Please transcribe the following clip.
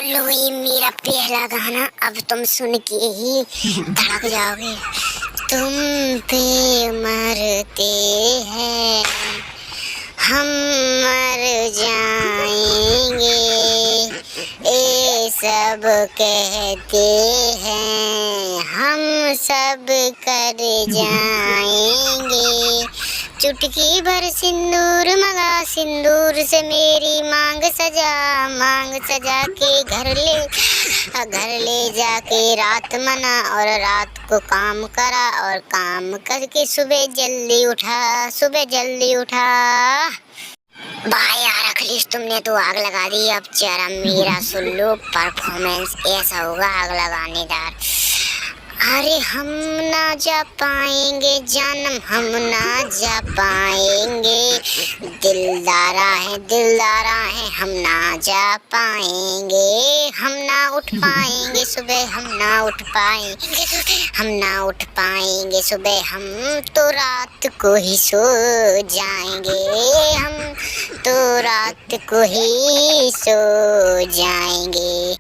लो ये मेरा पहला गाना, अब तुम सुन के ही धड़क जाओगे। तुम पे मरते हैं, हम मर जाएंगे, ये सब कहते हैं, हम सब कर जाएंगे। चुटकी भर सिंदूर मगा, सिंदूर से मेरी मांग सजा के घर ले जाके रात मना, और रात को काम करा, और काम करके सुबह जल्दी उठा। भाई यार अखिलेश, तुमने तो आग लगा दी। अब जरा मेरा सुन लो, परफॉर्मेंस ऐसा होगा आग लगानेदार। अरे हम ना जा पाएंगे जानम, हम ना जा पाएंगे, दिलदारा है हम ना जा पाएंगे, हम ना उठ पाएंगे सुबह, हम ना उठ पाएंगे सुबह, हम तो रात को ही सो जाएंगे, हम तो रात को ही सो जाएंगे।